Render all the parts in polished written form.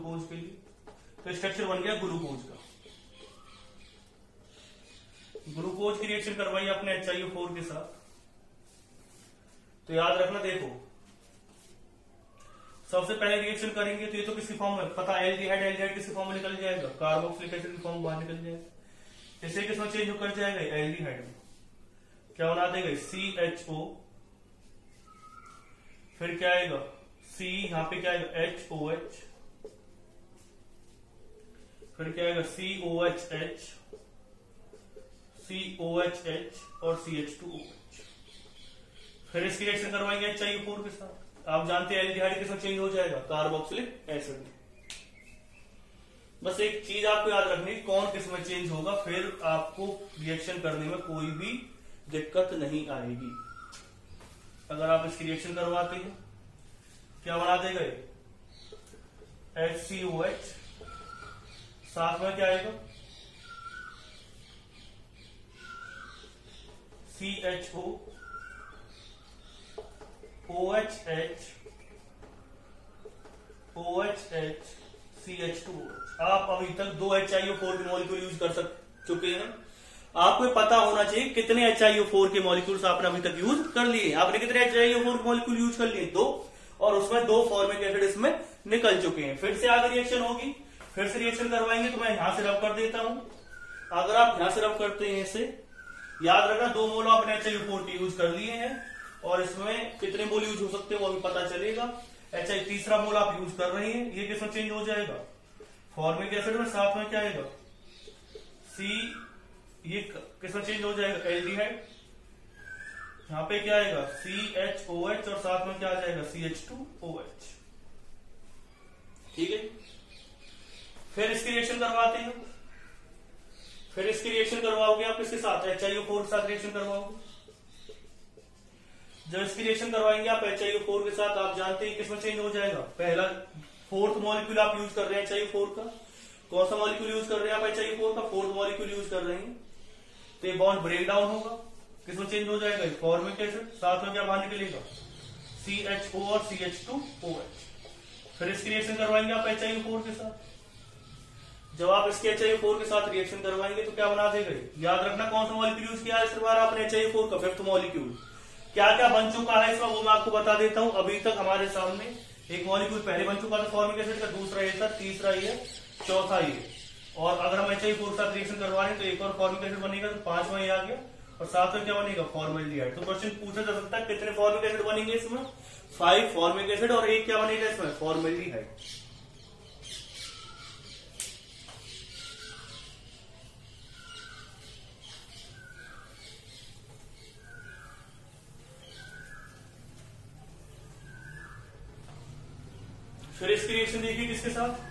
Glucose के लिए। तो स्ट्रक्चर बन गया ग्लूकोज का। ग्लूकोज की रिएक्शन करवाई आपने HiO4 के साथ। तो याद रखना, देखो सबसे पहले रिएक्शन करेंगे तो ये तो किसकी फॉर्म में पता, एल्डिहाइड, एल्डिहाइड किसकी फॉर्म में निकल जाएगा, कार्बोक्सिलिक एसिड की फॉर्म बाहर निकल जाएगा। इसे किसमें चेंज कर जाएगा, एल्डिहाइड में। क्या बना देगा, CHO, फिर क्या आएगा C, यहां पे क्या आएगा HOH, फिर क्या आएगा COHH, COHH और CH2OH। फिर इसकी रिएक्शन करवाएंगे HiO4 के साथ। आप जानते हैं एल्डिहाइड किसमें चेंज हो जाएगा, कार्बोक्सिलिक एसिड में। बस एक चीज आपको याद रखनी, कौन किसमें चेंज होगा, फिर आपको रिएक्शन करने में कोई भी दिक्कत नहीं आएगी। अगर आप इसकी रिएक्शन करवाते हैं, क्या बना देगा ये, HCOH, साथ में क्या आएगा CHO, OHH, OHH, CH2OH। आप अभी तक 2 HiO4 के मॉलिक्यूल यूज कर चुके हैं। आपको पता होना चाहिए कितने HiO4 के मॉलिक्यूल्स आपने अभी तक यूज कर लिए। आपने कितने HiO4 के मॉलिक्यूल यूज कर लिए, 2, और उसमें 2 फॉर्मिक एसिड इसमें निकल चुके हैं। फिर से आगे रिएक्शन होगी, फिर से रिएक्शन करवाएंगे। तो मैं यहां से रब कर देता हूं। अगर आप यहां से रब करते हैं इसे, याद रखना 2 मोल आपने HiO4 के यूज कर लिए हैं, और इसमें कितने मोल यूज हो सकते हैं वो भी पता चलेगा। तीसरा मोल आप यूज कर रहे हैं, ये किसमें चेंज हो जाएगा, फॉर्मिक एसिड में। साथ में क्या आएगा C, ये किसमें चेंज हो जाएगा, एल्डिहाइड। यहां पे क्या आएगा CHOH, और साथ में क्या आ जाएगा CH2OH। ठीक है, फिर इसकी रिएक्शन करवाते हैं। फिर इसकी रिएक्शन करवाओगे आप किसके साथ, HiO4 के साथ रिएक्शन करवाओगे। जब इसकी रिएक्शन करवाएंगे आप HiO4 के साथ, आप जानते हैं किसमें चेंज हो जाएगा, पहला 4th मॉलिक्यूल आप यूज कर रहे हैं HiO4 का। कौन सा मॉलिक्यूल यूज कर रहे हैं आप HiO4 का, 4th मॉलिक्यूल यूज कर रहे हैं। तो ये बॉन्ड ब्रेक डाउन होगा, किसमें चेंज हो जाएगा, फॉर्मिक एसिड। साथ में क्या बाहर निकलेगा, CHO और CH2OH। फिर इसकी रिएक्शन करवाएंगे आप HiO4 के साथ। जब आप इसके HiO4 के साथ रिएक्शन करवाएंगे तो क्या बना देगा, याद रखना कौन सा मॉलिक्यूल यूज किया है इस बार आपने HiO4 का, 5th मॉलिक्यूल। क्या क्या बन चुका है इसमें वो मैं आपको बता देता हूं। अभी तक हमारे सामने एक मॉलिक्यूल पहले बन चुका था फॉर्मिक एसिड का, दूसरा ये था, तीसरा ये, चौथा ये। और अगर हम HiO4 के साथ रिएक्शन करवा रहे हैं तो एक और फॉर्मिक एसिड बनेगा, तो 5वां ये आ गया, और साथ में क्या बनेगा, फॉर्मेल्डिहाइड। तो क्वेश्चन पूछा जा सकता है कितने फॉर्मिक एसिड बनेंगे इसमें, 5 फॉर्मिक एसिड, और एक क्या बनेगा इसमें, फॉर्मेल्डिहाइड। फिर इसकी रिएक्शन देखिए किसके साथ,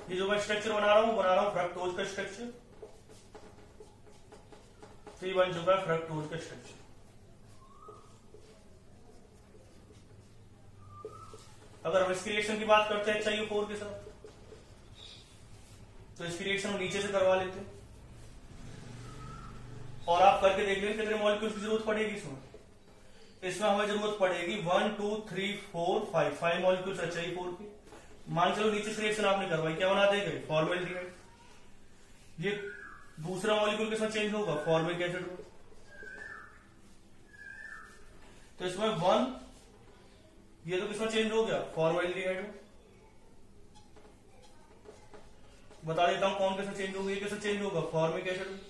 ये जो मैं स्ट्रक्चर बना रहा हूं फ्रक्टोज का स्ट्रक्चर। तो ये बन चुका है फ्रक्टोज का स्ट्रक्चर। अगर हम इसकी रिएक्शन की बात करते हैं HiO4 के साथ, तो इसकी रिएक्शन हम नीचे से करवा लेते हैं, और आप करके देख लेंगे कितने मॉलिक्यूल्स की जरूरत पड़ेगी इसमें हमें जरूरत पड़ेगी 1 2 3 4 5 मॉलिक्यूल्स HiO4 की। मान चलो नीचे से रिएक्शन आपने करवाई, क्या बना देंगे, फॉर्मेल्डिहाइड। ये दूसरा मॉलिक्यूल किसमें चेंज होगा, फॉर्मिक एसिड में। तो इसमें 1, ये तो किसमें चेंज हो गया, फॉर्मेल्डिहाइड में। बता देता हूं कौन किसमें चेंज होगा, ये किसमें चेंज होगा, फॉर्मिक एसिड में।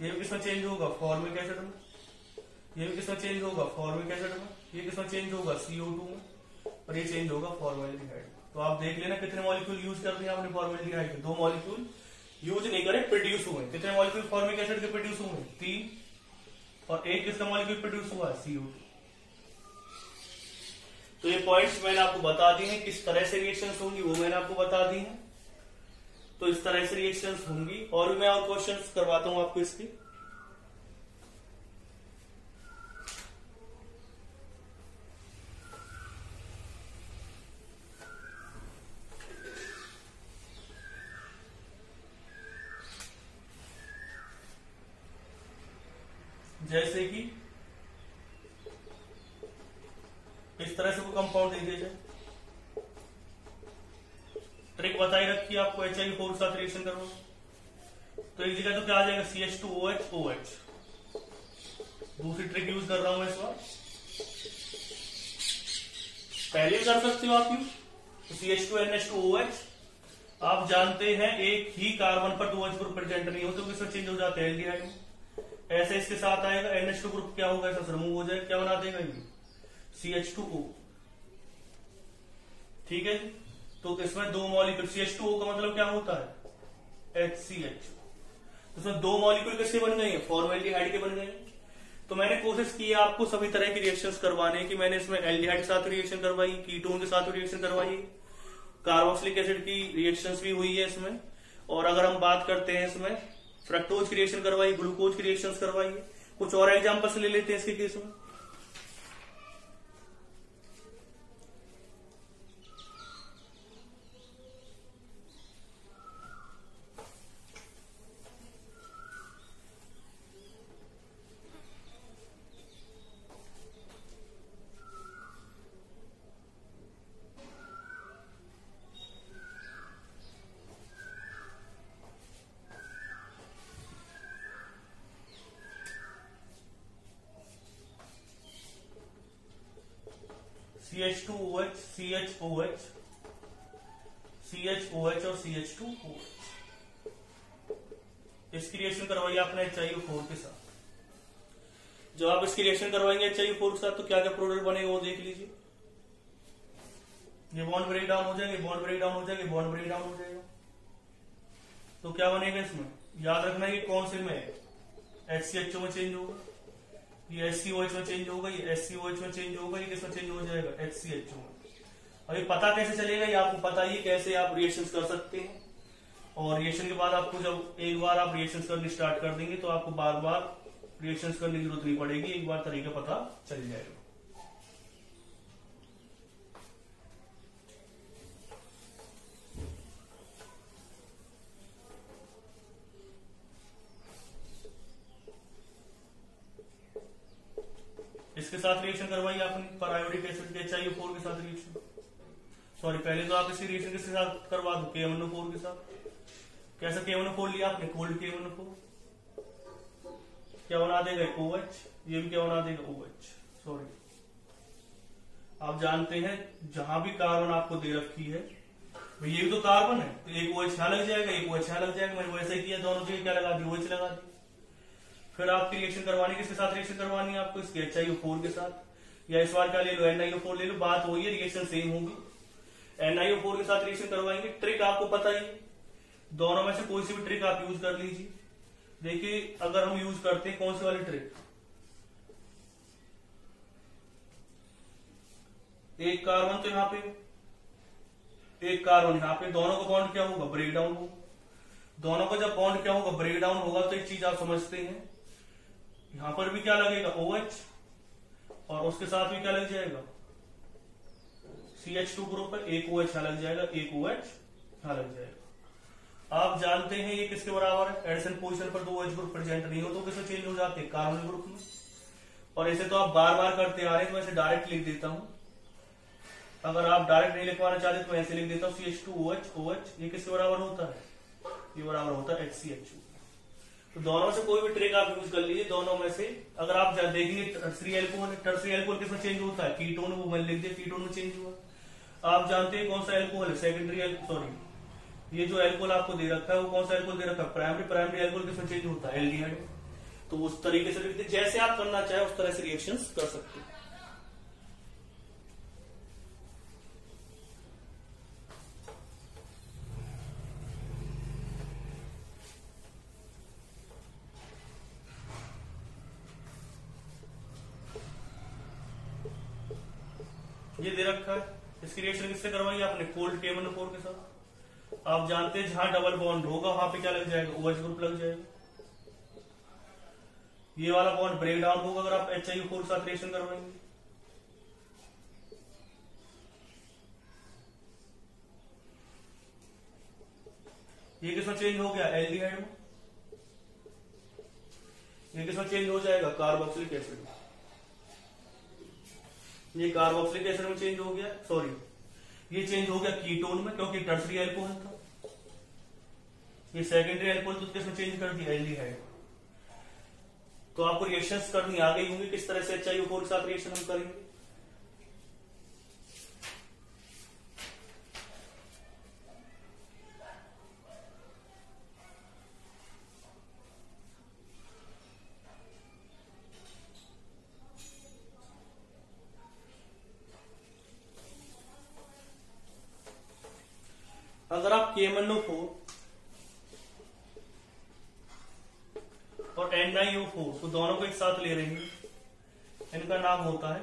ये भी किसमें चेंज होगा, फॉर्मिक एसिड में। ये भी किसमें चेंज होगा, फॉर्मिक एसिड में। ये किसमें चेंज होगा, CO2 में, और ये चेंज होगा फॉर्मेल्डिहाइड। तो आप देख लेना कितने मॉलिक्यूल यूज कर दिए आपने फॉर्मेल्डिहाइड के, 2 मॉलिक्यूल यूज नहीं करे, प्रोड्यूस हुए। कितने मॉलिक्यूल फॉर्मिक एसिड के प्रोड्यूस हुए, 3, और एक किसका मॉलिक्यूल प्रोड्यूस हुआ, CO2। तो ये पॉइंट्स मैंने आपको बता दिए हैं, किस तरह से रिएक्शंस होंगी वो मैंने आपको बता दी हैं। तो इस तरह से रिएक्शंस होंगी। और भी मैं और क्वेश्चंस करवाता हूं आपको इसके। जैसे कि इस तरह से वो कंपाउंड दे दिया जाए, ट्रिक बताई रखी आपको HIO4 के साथ रिएक्शन करना। तो एक जगह तो क्या आ जाएगा CH2OH OH। दूसरी ट्रिक यूज कर रहा हूं इस बार, पहले भी कर सकते हो आप यूज। तो CH2NH2OH आप जानते हैं एक ही कार्बन पर 2 H ग्रुप प्रेजेंट नहीं होते, तो किसमें चेंज हो जाते हैं एल्डिहाइड में। ऐसे इसके साथ आएगा NH2 ग्रुप, क्या होगा, ऐसा रिमूव हो जाएगा, क्या बना देगा ये CH2O। ठीक है जी। तो इसमें 2 मॉलिक्यूल, CH2O का मतलब क्या होता है HCH। इसमें 2 मॉलिक्यूल किसके बन गए हैं, फॉर्मेल्डिहाइड के बन गए हैं। तो मैंने कोशिश की है आपको सभी तरह की रिएक्शंस करवाने की। मैंने इसमें एल्डिहाइड के साथ रिएक्शन करवाई, कीटोन के साथ रिएक्शन करवाई, कार्बोक्सिलिक एसिड की रिएक्शंस भी हुई है इसमें। और अगर हम बात करते हैं इसमें फ्रक्टोज की रिएक्शन करवाई, ग्लूकोज की रिएक्शंस करवाई। कुछ और एग्जांपल्स ले लेते हैं इसके केस में। CH2OH, CHOH, CHOH और CH2OH, इसकी रिएक्शन करवाई आपने HIO4 के साथ। जब आप इसकी रिएक्शन करवाएंगे HIO4 के साथ तो क्या क्या प्रोडक्ट बनेगा वो देख लीजिए। ये बॉन्ड ब्रेक डाउन हो जाएंगे, बॉन्ड ब्रेक डाउन हो जाएंगे, बॉन्ड ब्रेक डाउन हो जाएगा। तो क्या बनेगा इसमें, याद रखना है कि कौन से में HCHO में चेंज होगा, ये HCOH में चेंज होगा, ये SCOH में चेंज होगा, ये किसमें चेंज हो जाएगा HCHO में। अभी पता कैसे चलेगा, ये आपको पता ही कैसे आप रिएक्शंस कर सकते हैं। और रिएक्शन के बाद आपको जब एक बार आप रिएक्शंस करनी स्टार्ट कर देंगे तो आपको बार बार रिएक्शंस करने की जरूरत नहीं पड़ेगी, एक बार तरीका पता चल जाएगा। इसके साथ रिएक्शन करवाई आपने पैरायोडिक एसिड के HIO4 के साथ रिएक्शन। सॉरी, पहले तो आप इसकी रिएक्शन किसके साथ करवा दो, KMNO4 के साथ। कैसा KMNO4 लिया आपने, कोल्ड KMNO4, क्या बना देगा OH, ये भी क्या बना देगा OH। सॉरी, आप जानते हैं जहां भी कार्बन आपको दे रखी है, ये भी तो कार्बन है, तो एक OH यहां लग जाएगा, एक OH यहां लग जाएगा। मैंने वैसे ही किया, दोनों जगह क्या लगा दी, OH लगा दी। फिर आपकी रिएक्शन करवानी किसके साथ रिएक्शन करवानी है आपको, इसके HIO4 के साथ। या इस बार क्या ले लो, NiO4 ले लो, बात वही है, रिएक्शन सेम होगी। NiO4 के साथ रिएक्शन करवाएंगे। ट्रिक आपको पता ही, दोनों में से कोई सी भी ट्रिक आप यूज कर लीजिए। देखिए अगर हम यूज करते हैं कौन सी वाली ट्रिक, एक कार्बन तो यहाँ पे, एक कार्बन यहाँ पे, दोनों का बॉन्ड क्या होगा, ब्रेक डाउन होगा। दोनों का जब बॉन्ड क्या होगा, ब्रेक डाउन होगा, तो एक चीज आप समझते हैं, यहां पर भी क्या लगेगा OH, और उसके साथ भी क्या लग जाएगा CH2 ग्रुप है, एक OH यहां लग जाएगा, एक OH यहां लग जाएगा। आप जानते हैं ये किसके बराबर है, एडिशन पोजीशन पर 2 H ग्रुप प्रेजेंट नहीं हो तो किसमें चेंज हो जाते हैं, कार्बन ग्रुप में। और ऐसे तो आप बार बार करते आ रहे हैं, तो मैं इसे डायरेक्ट लिख देता हूं। अगर आप डायरेक्ट नहीं लिखवाना चाहते तो मैं ऐसे लिख देता हूं CH2OH OH, ये किसके बराबर होता है, ये बराबर होता है HCHO। तो दोनों में से कोई भी ट्रिक आप यूज कर लीजिए। दोनों में से अगर आप देखेंगे टर्सरी एल्कोहल, टर्सरी एल्कोहल किसमें चेंज होता है, कीटोन, वो मैंने लिख दिया, कीटोन में चेंज हुआ। आप जानते हैं कौन सा एल्कोहल है, सेकेंडरी, सॉरी, ये जो एल्कोहल आपको दे रखा है वो कौन सा एल्कोहल दे रखा है, प्राइमरी। प्राइमरी एल्कोहल किसमें चेंज होता है, एल्डिहाइड। तो उस तरीके से जैसे आप करना चाहे उस तरह से रिएक्शंस कर सकते हैं। ये दे रखा है, इसकी रिएक्शन किससे करवाई आपने, कोल्ड KMNO4 के साथ। आप जानते हैं जहां डबल बॉन्ड होगा वहां पे क्या लग जाएगा, OH ग्रुप लग जाएगा। ये वाला बॉन्ड ब्रेक डाउन होगा अगर आप HiO4 के साथ रिएक्शन करवाएंगे। ये किसमें चेंज हो गया, एल्डिहाइड में। ये किसमें चेंज हो जाएगा, कार्बोक्सिलिक एसिड में। ये कार्बोक्सिलिक एसिड में चेंज हो गया, सॉरी ये चेंज हो गया कीटोन में, क्योंकि टर्सरी अल्कोहल था। ये सेकेंडरी अल्कोहल तो किसमें चेंज कर दिया, एल्डिहाइड। तो आपको रिएक्शंस करनी आ गई होंगी किस तरह से HiO4 के साथ रिएक्शन हम करेंगे। अगर आप KMnO4 और NiO4 तो दोनों को एक साथ ले रहे हैं, इनका नाम होता है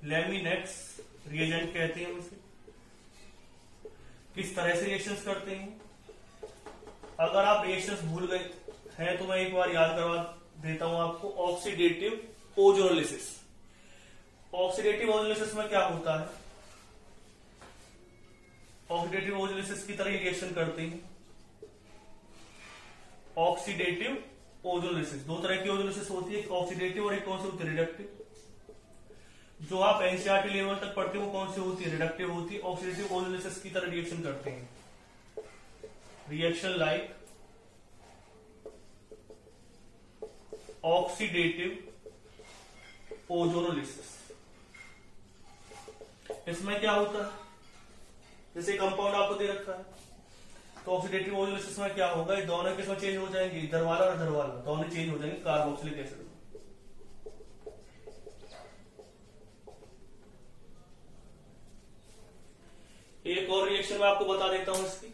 लैमिनेक्स रिएजेंट कहते हैं उसे। किस तरह से रिएक्शंस करते हैं, अगर आप रिएक्शंस भूल गए हैं तो मैं एक बार याद करवा देता हूं आपको। ऑक्सीडेटिव ओजोनोलिसिस, ऑक्सीडेटिव ओजोनोलिसिस में क्या होता है, ऑक्सीडेटिव ओजोनोलिसिस की तरह रिएक्शन करते हैं। ऑक्सीडेटिव ओजोनोलिसिस, दो तरह की ओजोनोलिसिस होती है, एक ऑक्सीडेटिव और एक कौन सी होती है, रिडक्टिव। जो आप एनसीईआरटी लेवल तक पढ़ते हो वो कौन सी होती है, रिडक्टिव होती है। ऑक्सीडेटिव ओजोनोलिसिस की तरह रिएक्शन करते हैं, रिएक्शन लाइक ऑक्सीडेटिव ओजोनोलिसिस। इसमें क्या होता है, जैसे कंपाउंड आपको दे रखा है, तो ऑक्सीडेटिव ओजोनोलिसिस में क्या होगा, ये दोनों किसमें चेंज हो जाएंगे, इधर वाला और इधर वाला, दोनों चेंज हो जाएंगे कार्बोक्सिलिक एसिड में। एक और रिएक्शन मैं आपको बता देता हूं इसकी।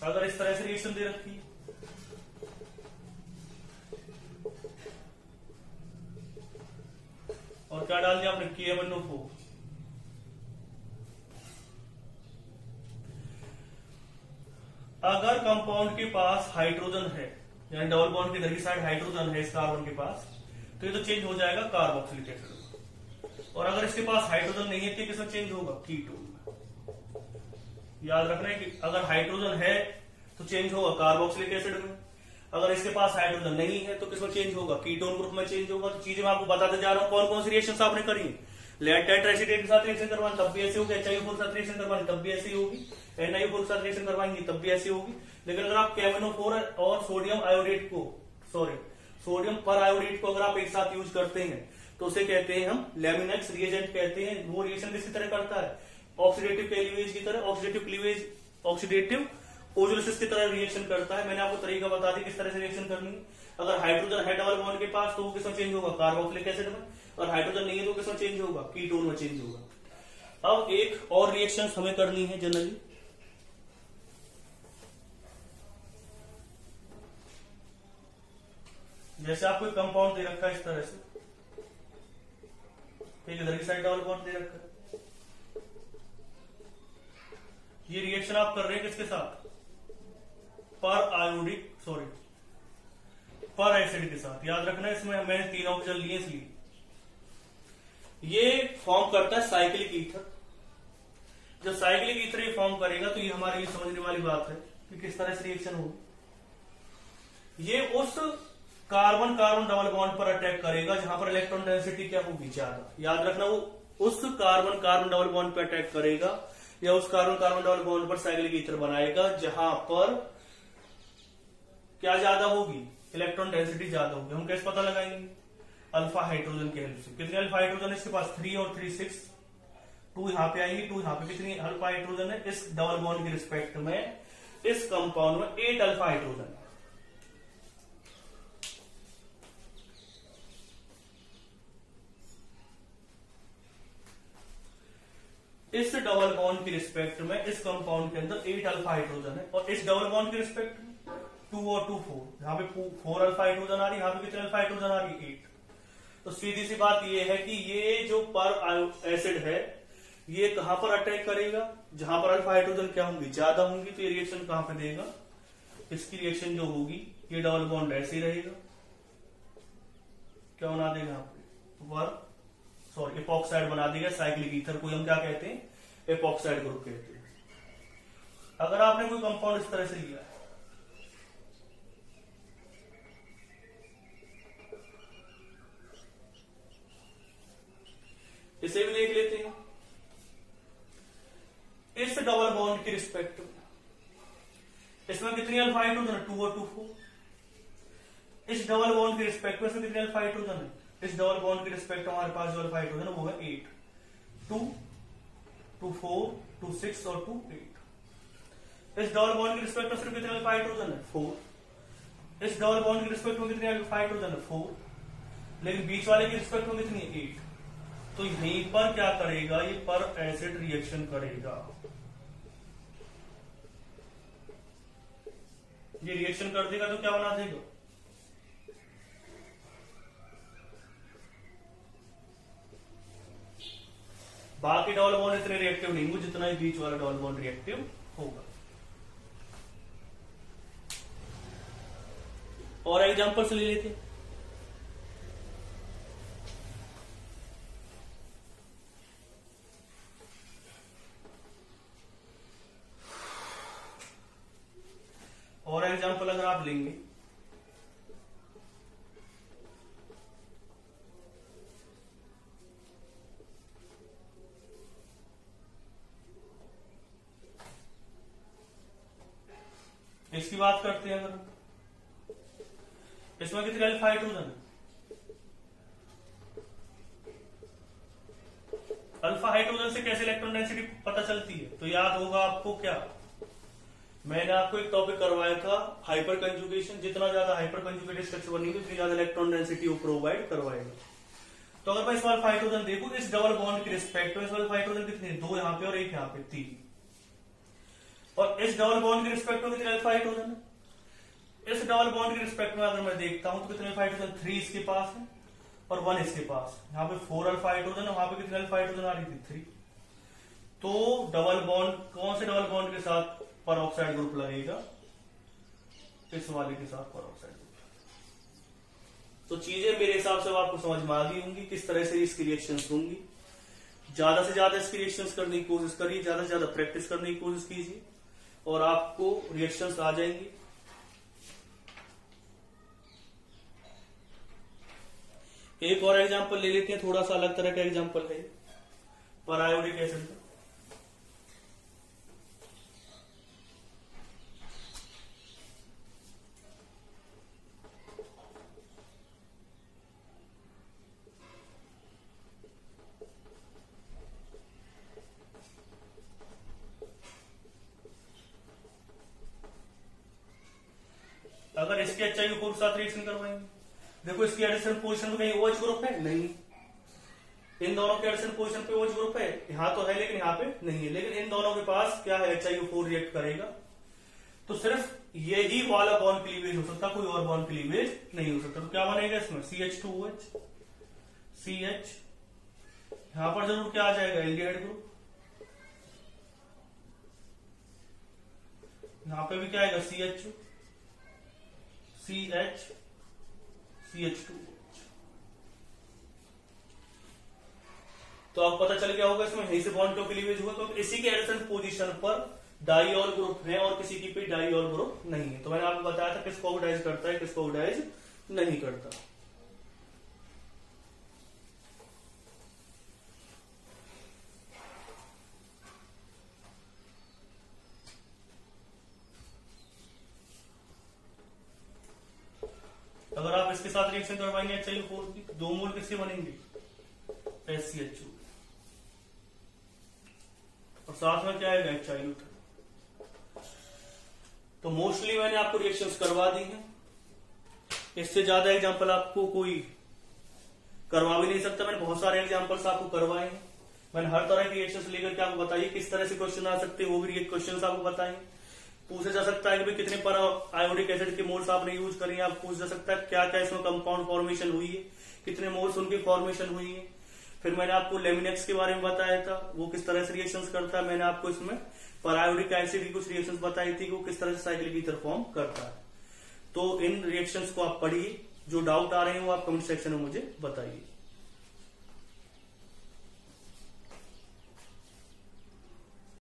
अगर इस तरह से रिएक्शन दे रखी है, और क्या डाल दिया आपने, KMnO4। अगर कंपाउंड के पास हाइड्रोजन है, यानी डबल बॉन्ड के इधर की साइड हाइड्रोजन है इस कार्बन के पास, तो ये तो चेंज हो जाएगा कार्बोक्सिलिक एसिड। और अगर इसके पास हाइड्रोजन नहीं है तो किसमें चेंज होगा, कीटोन में। याद रखना है कि अगर हाइड्रोजन है तो चेंज होगा कार्बोक्सिलिक एसिड में, अगर इसके पास हाइड्रोजन नहीं है तो किसमें चेंज होगा, कीटोन ग्रुप में चेंज होगा। तो चीजें मैं आपको बताते जा रहा हूं कौन कौन सी रिएक्शन आपने करी। लेड टेट्राएसिटेट के साथ रिएक्शन करवाएं तब भी ऐसी होगी, HiO4 के साथ रिएक्शन करवाएं तब भी ऐसी होगी, NiO4 के साथ रिएक्शन करवाएंगे तब भी ऐसी होगी। लेकिन अगर आप KMnO4 और सोडियम आयोडेट को, सॉरी सोडियम पर आयोडेट को अगर आप एक साथ यूज करते हैं तो उसे कहते हैं हम लैमिनेक्स रिएजेंट कहते हैं। वो रिएक्शन किसकी तरह करता है, ऑक्सीडेटिव क्लीवेज की तरह, ऑक्सीडेटिव क्लीवेज ऑक्सीडेटिव ओजोनोलिसिस की तरह रिएक्शन करता है। मैंने आपको तरीका बता दिया किस तरह से रिएक्शन करनी है। अगर हाइड्रोजन है डबल बॉन्ड के पास तो वो किसमें चेंज होगा, कार्बोक्सिलिक एसिड में, और हाइड्रोजन नहीं है तो किसमें चेंज होगा, कीटोन में चेंज होगा। अब एक और रिएक्शन हमें करनी है जनरली, जैसे आपको एक कंपाउंड दे रखा है इस तरह से, एक इधर की साइड डबल बॉन्ड दे रखा है, ये रिएक्शन आप कर रहे हैं किसके साथ, पर आयोडिक, सॉरी पर एसिड के साथ। याद रखना है इसमें मैंने 3 ऑक्सीजन लिए इसलिए। ये फॉर्म करता है साइक्लिक ईथर। जब साइक्लिक ईथर ये फॉर्म करेगा तो ये हमारे लिए समझने वाली बात है कि किस तरह से रिएक्शन होगी। ये उस कार्बन कार्बन डबल बॉन्ड पर अटैक करेगा जहां पर इलेक्ट्रॉन डेंसिटी क्या होगी, ज्यादा। याद रखना, वो उस कार्बन कार्बन डबल बॉन्ड पर अटैक करेगा या उस कार्बन कार्बन डबल बॉन्ड पर साइक्लिक ईथर बनाएगा जहां पर क्या ज्यादा होगी, इलेक्ट्रॉन डेंसिटी ज्यादा होगी। हम कैसे पता लगाएंगे, अल्फा हाइड्रोजन के हेल्प से। कितने अल्फा हाइड्रोजन है इसके पास, 3 और 3 6, 2 यहां पे आएंगे, 2 यहां पे। कितनी अल्फा हाइड्रोजन है इस डबल बॉन्ड के रिस्पेक्ट में, इस कंपाउंड में 8 अल्फा हाइड्रोजन है। इस डबल बॉन्ड की रिस्पेक्ट में इस कंपाउंड के अंदर 8 अल्फा हाइड्रोजन है और इस डबल बॉन्ड की रिस्पेक्ट में 2 और 2 4, यहाँ पे 4 अल्फा हाइड्रोजन आ रही है, यहाँ पे कितने अल्फा हाइड्रोजन आ रही है 8। तो सीधी सी बात ये है कि ये जो पर एसिड है ये कहां पर अटैक करेगा, जहां पर अल्फा हाइड्रोजन क्या होंगी, ज्यादा होंगी, तो ये रिएक्शन कहां पे देगा, इसकी रिएक्शन जो होगी ये डबल बॉन्ड ऐसे ही रहेगा, क्या बना देगा यहाँ पे एपॉक्साइड बना देगा, साइक्लिक ईथर को हम क्या कहते हैं, एपॉक्साइड ग्रुप कहते हैं। अगर आपने कोई कंपाउंड इस तरह से लिया है, इसे भी देख लेते हैं। इस डबल बॉन्ड की रिस्पेक्ट में इसमें कितनी अल्फा हाइड्रोजन है, 2 और 2 4। इस डबल बॉन्ड की रिस्पेक्ट में इसमें कितने अल्फा हाइड्रोजन है, इस डबल बॉन्ड की रिस्पेक्ट में हमारे पास जो अल्फा हाइड्रोजन है वो है 8, 2, 2 4, 2 6 और 2 8। इस डबल बॉन्ड की रिस्पेक्ट में सिर्फ कितने अल्फा हाइड्रोजन है, 4। इस डबल बॉन्ड की रिस्पेक्ट में कितने अल्फा हाइड्रोजन है, 4। लेकिन बीच वाले की रिस्पेक्ट में कितनी है, 8। तो यहीं पर क्या करेगा, ये पर एसिड रिएक्शन करेगा, ये रिएक्शन कर देगा तो क्या बना देगा, बाकी डबल बॉन्ड इतने रिएक्टिव नहीं होंगे जितना ही बीच वाला डबल बॉन्ड रिएक्टिव होगा। और एग्जांपल से ले लेते हैं। और एग्जांपल अगर आप लेंगे इसकी बात करते हैं, अगर इसमें कितने अल्फा हाइड्रोजन है, अल्फा हाइड्रोजन से कैसे इलेक्ट्रॉन डेंसिटी पता चलती है, तो याद होगा आपको क्या, मैंने आपको एक टॉपिक करवाया था हाइपर कंजुगेशन, जितना ज्यादा हाइपर कंजुगेटेड स्ट्रक्चर बनेगी उतनी ज्यादा इलेक्ट्रॉन डेंसिटी वो प्रोवाइड करवाएगा। तो अगर मैं इसमें अल्फा हाइड्रोजन देखूं इस डबल बॉन्ड की रिस्पेक्ट में, इसमें अल्फा हाइड्रोजन कितने, 2 यहाँ पे और 1 यहाँ पे, 3। और इस डबल बॉन्ड की रिस्पेक्ट में कितने अल्फा हाइड्रोजन है, इस डबल बॉन्ड की रिस्पेक्ट में अगर मैं देखता हूं तो कितने अल्फा हाइड्रोजन, 3 इसके पास है और 1 इसके पास, यहाँ पे 4 अल्फा हाइड्रोजन है, वहां पे कितने अल्फा हाइड्रोजन आ रही थी, 3। तो डबल बॉन्ड कौन से डबल बॉन्ड के साथ पर ऑक्साइड ग्रुप लगेगा, इस वाले के साथ पर ऑक्साइड ग्रुप। तो चीजें मेरे हिसाब से आपको समझ में आ गई होंगी किस तरह से इसकी रिएक्शंस होंगी। ज्यादा से ज्यादा इसकी रिएक्शंस करने की कोशिश करिए, ज्यादा से ज्यादा प्रैक्टिस करने की कोशिश कीजिए और आपको रिएक्शंस आ जाएंगी। एक और एग्जांपल ले लेते हैं, थोड़ा सा अलग तरह का एग्जांपल है पर आयोडिक एसिड का। अगर इसके HIO4 के साथ रिएक्शन करवाएंगे, देखो इसकी एडिशन पोजीशन में कहीं OH ग्रुप है, नहीं, इन दोनों के एडिशन पोजीशन पे OH ग्रुप है, यहां तो है लेकिन यहां पे नहीं है, लेकिन इन दोनों के पास क्या है, HIO4 रिएक्ट करेगा। तो सिर्फ यही वाला बॉन्ड क्लीवेज हो सकता, कोई और बॉन्ड क्लीवेज नहीं हो सकता। तो क्या बनेगा इसमें, CH2OH, CH, यहां पर जरूर क्या आ जाएगा, एल्डिहाइड ग्रुप, यहां पे भी क्या आएगा, CH, CH, CH2OH। तो अब पता चल गया होगा इसमें यहीं से बॉन्ड क्यों क्लीवेज हुआ, क्योंकि इसी के एडिशन पोजीशन पर डाईऑल ग्रुप है और किसी की पे डाईऑल ग्रुप नहीं है। तो मैंने आपको बताया था किसको ऑक्सीडाइज करता है, किसको ऑक्सीडाइज नहीं करता। अगर आप इसके साथ रिएक्शन करवाएंगे HIO4 की, 2 मोल किसके बनेंगे, HCHO, और साथ में क्या आएगा, HIO3। तो मोस्टली मैंने आपको रिएक्शंस करवा दी हैं, इससे ज्यादा एग्जांपल आपको कोई करवा भी नहीं सकता। मैंने बहुत सारे एग्जांपल्स आपको करवाए हैं, मैंने हर तरह के रिएक्शन लेकर के आपको बताइए किस तरह से क्वेश्चन आ सकते हैं, वो भी क्वेश्चन आपको बताएंगे। पूछा जा सकता है कि भाई कितने पर आयोडिक एसिड के मोल्स आपने यूज करें, आप पूछ जा सकता है क्या क्या इसमें कंपाउंड फॉर्मेशन हुई है, कितने मोल्स उनकी फॉर्मेशन हुई है। फिर मैंने आपको लेमिनेक्स के बारे में बताया था, वो किस तरह से रिएक्शंस करता है। मैंने आपको इसमें पैरायोडिक एसिड की कुछ रिएक्शंस बताई थी कि वो किस तरह से साइक्लिक ईथर फॉर्म करता है। तो इन रिएक्शंस को आप पढ़िए, जो डाउट आ रहे हैं वो आप कमेंट सेक्शन में मुझे बताइए।